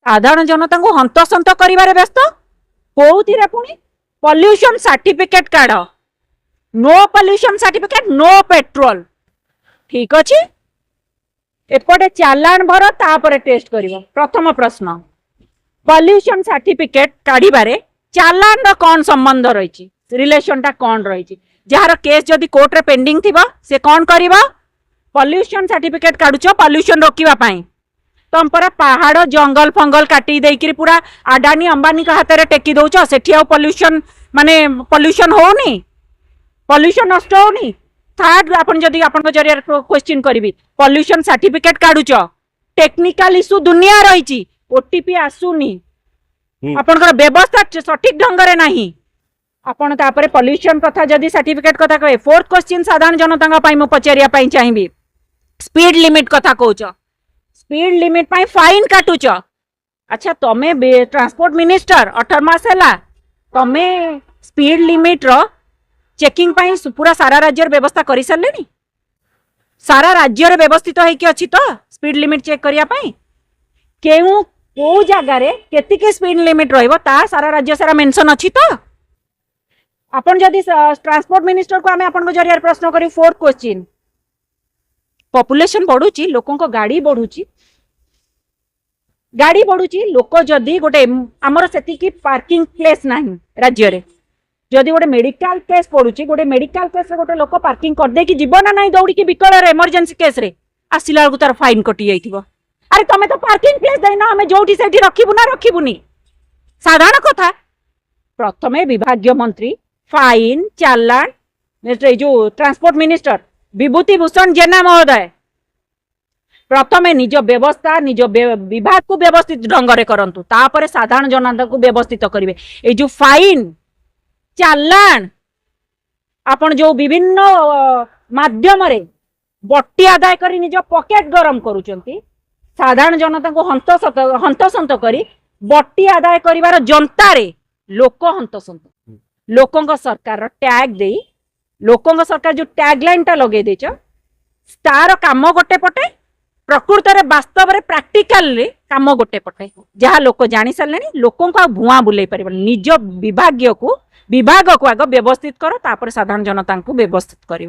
साधारण जनता को हंतसंत करिवारे व्यस्त कोउथिरे पुणी पॉल्यूशन सर्टिफिकेट काढ no pollution certificate no petrol ठीक अच्छे एपटे चालान भर तापर टेस्ट करिवो। प्रथम प्रश्न पॉल्यूशन सर्टिफिकेट काढिबारे चालान रो कौन संबंध रही रिलेशन टा कौन रही जार केस जदि कोर्ट रे पेंडिंग थिबा से कौन करिवो पॉल्यूशन सर्टिफिकेट काढुचो पॉल्यूशन रोकिबा पई तुम पर पहाड़ जंगल फंगल काटी देकरी पूरा अडानी अंबानी का हाथ में टेकी दौच से पॉल्यूशन माने पॉल्यूशन होनी पॉल्यूशन नष्ट होनी। थर्ड आपन जदि आपन जरिया क्वेश्चन करी पॉल्यूशन सर्टिफिकेट काढुच टेक्निकल इश्यू दुनिया रही ओटीपी आसुनी आपन व्यवस्था सठिक ढंग रे नहीं आपन तापरे पॉल्यूशन कथा जदि सर्टिफिकेट कथा कहे। फोर्थ क्वेश्चन साधारण जनता पई मु पचारिया पई चाहिबी स्पीड लिमिट कथा कहउच स्पीड लिमिट पाई फाइन काटुच अच्छा तमे ट्रांसपोर्ट मिनिस्टर 18 मास है तमे स्पीड लिमिट रो चेकिंग पाई पूरा सारा राज्य व्यवस्था कर सारे सारा राज्य व्यवस्थित होइकी अछि तो स्पीड लिमिट चेक करिया पाई केउ को जगह रे केतिके स्पीड लिमिट रहइबो ता सारा राज्य सारा मेंशन अछि तो अपन जदि ट्रांसपोर्ट मिनिस्टर को आमे अपन जरिया प्रश्न करी। फोर्थ क्वेश्चन पॉपुलेशन बढ़ुची लोकों को गाड़ी बढ़ुची लोक जदि गोटे आमर से पार्किंग प्लेस नहीं राज्य रे जदि गोटे मेडिकल केस पड़ुची गोटे मेडिकल केस रे गोटे लोक पार्किंग कर दे कि जीव ना नहीं दौड़ी विकल रे इमरजेंसी केस रे आसिला बेलू तार फाइन कटि जाइथिबो। अरे तमे तो पार्किंग प्लेस देना आमे जोठी सेठी रखिबु ना रखिबुनी साधारण कथा। प्रथमे विभागीय मंत्री फाइन चालान जो ट्रांसपोर्ट मिनिस्टर विभूति भूषण जेना महोदय प्रथमे निज व्यवस्था निज विभाग को व्यवस्थित ढंग रे करंतु तापरे साधारण जनता को व्यवस्थित करिवे। ए जो फाइन चालान आपण जो विभिन्न माध्यम रे बट्टी आदाय करी निज पॉकेट गरम करूचंती साधारण जनता को हंतसंत करी बट्टी आदाय करिवार जनता रे लोक हंतसंत लोकों सरकार टैग दे लोकों सरकार जो टैगलाइन टा लगे देच तार काम गोटे पटे प्रकृत रे वास्तव रे प्रैक्टिकल रे काम गोटे पटे जहाँ लोक जानी सारे लोकों को भुआ बुलाई पार निज विभाग को आग व्यवस्थित कर तापर साधारण जनता को व्यवस्थित कर।